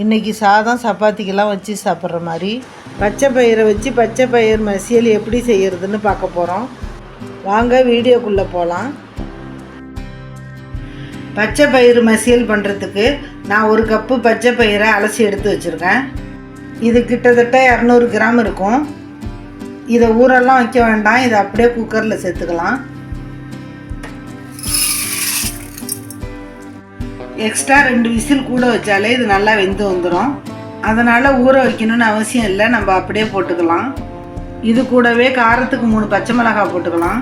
இன்றைக்கி சாதம் சப்பாத்திக்கெல்லாம் வச்சு சாப்பிட்ற மாதிரி பச்சை பயிரை வச்சு பச்சை பயிர் மசியல் எப்படி செய்கிறதுன்னு பார்க்க போகிறோம். வாங்க வீடியோக்குள்ளே போகலாம். பச்சை பயிர் மசியல் பண்ணுறதுக்கு நான் 1 கப்பு பச்சை பயிரை அலசி எடுத்து வச்சுருக்கேன். இது கிட்டத்தட்ட 200 கிராம் இருக்கும். இதை ஊரெல்லாம் வைக்க வேண்டாம், இதை அப்படியே குக்கரில் சேர்த்துக்கலாம். எக்ஸ்ட்ரா 2 விசில் கூட வச்சாலே இது நல்லா வெந்து வந்துடும். அதனால் ஊற வைக்கணும்னு அவசியம் இல்லை, நம்ம அப்படியே போட்டுக்கலாம். இது கூடவே காரத்துக்கு 3 பச்சை மிளகாய் போட்டுக்கலாம்.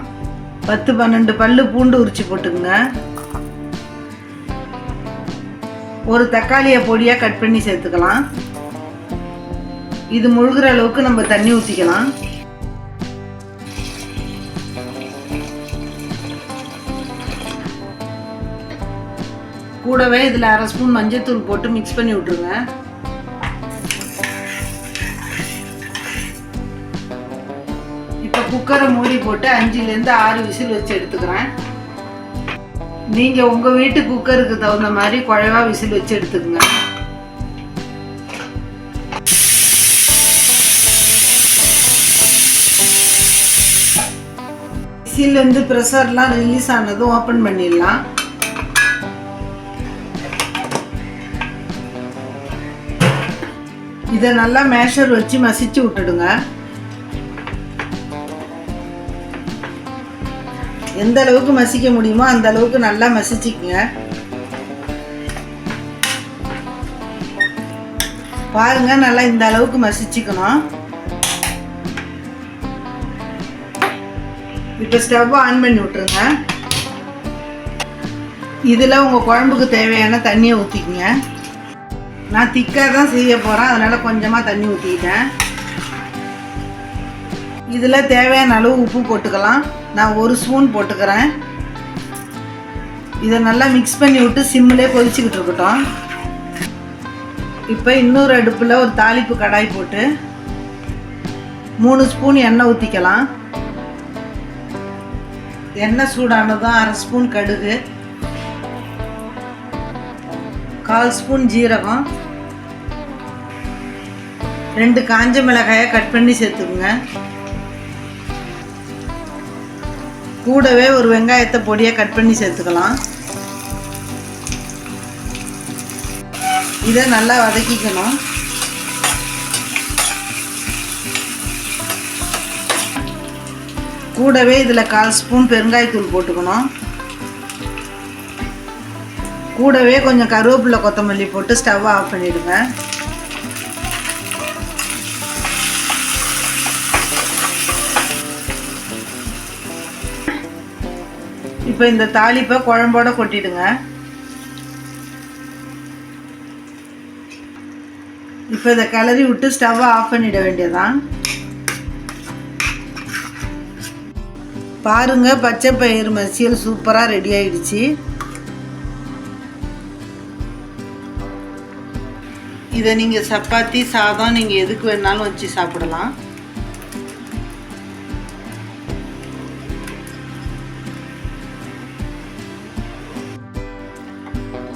10-12 பல்லு பூண்டு உரித்து போட்டுக்குங்க. ஒரு தக்காளியை பொடியாக கட் பண்ணி சேர்த்துக்கலாம். இது முழுகிற அளவுக்கு நம்ம தண்ணி ஊற்றிக்கலாம். கூடவே இதில் 1/2 ஸ்பூன் மஞ்சள்தூள் போட்டு மிக்ஸ் பண்ணி விட்டுருங்க. இப்போ குக்கரை மூடி போட்டு 5லேருந்து 6 விசில் வச்சு எடுத்துக்கிறேன். நீங்கள் உங்கள் வீட்டு குக்கருக்கு தகுந்த மாதிரி குழைவா விசில் வச்சு எடுத்துக்கோங்க. விசில் ப்ரெஷர்லாம் ரிலீஸ் ஆனதும் ஓப்பன் பண்ணிடலாம். இதை நல்லா மேஷர் வச்சு மசிச்சு விட்டுடுங்க. எந்த அளவுக்கு மசிக்க முடியுமோ அந்த அளவுக்கு நல்லா மசிச்சுக்குங்க. பாருங்க, நல்லா இந்த அளவுக்கு மசிச்சுக்கணும். இப்போ ஸ்டவ் ஆன் பண்ணி விட்டுருங்க. இதில் உங்கள் குழம்புக்கு தேவையான தண்ணியை ஊற்றிக்குங்க. நான் திக்காக தான் செய்ய போகிறேன், அதனால் கொஞ்சமாக தண்ணி ஊற்றிக்கிட்டேன். இதில் தேவையான அளவு உப்பு போட்டுக்கலாம். நான் 1 ஸ்பூன் போட்டுக்கிறேன். இதை நல்லா மிக்ஸ் பண்ணி விட்டு சிம்மிலே கொதிச்சுக்கிட்டு இருக்கட்டும். இப்போ இன்னொரு அடுப்பில் ஒரு தாளிப்பு கடாய் போட்டு 3 ஸ்பூன் எண்ணெய் ஊற்றிக்கலாம். எண்ணெய் சூடானதும் 1/2 ஸ்பூன் கடுகு, 1/4 ஸ்பூன் ஜீரகம், 2 காஞ்ச மிளகாயை கட் பண்ணி சேர்த்துக்குங்க. கூடவே ஒரு வெங்காயத்தை பொடியாக கட் பண்ணி சேர்த்துக்கலாம். இதை நல்லா வதக்கிக்கணும். கூடவே இதில் 1/4 ஸ்பூன் பெருங்காயத்தூள் போட்டுக்கணும். கூடவே கொஞ்சம் கருவேப்பிலை கொத்தமல்லி போட்டு ஸ்டவ் ஆஃப் பண்ணிவிடுங்க. இப்போ இந்த தாளிப்பை குழம்போட கொட்டிடுங்க. இப்போ இதை கிளறி விட்டு ஸ்டவ்வை ஆஃப் பண்ணிட வேண்டியதான். பாருங்க, பச்சை பயிர் மசியல் சூப்பராக ரெடி ஆயிடுச்சு. இதை நீங்கள் சப்பாத்தி சாதம் நீங்கள் எதுக்கு வேணாலும் வச்சு சாப்பிடலாம்.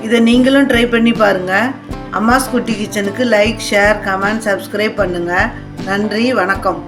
இதை நீங்களும் ட்ரை பண்ணி பாருங்கள். அம்மாஸ் குட்டி கிச்சனுக்கு லைக், ஷேர், கமெண்ட், சப்ஸ்கிரைப் பண்ணுங்கள். நன்றி, வணக்கம்.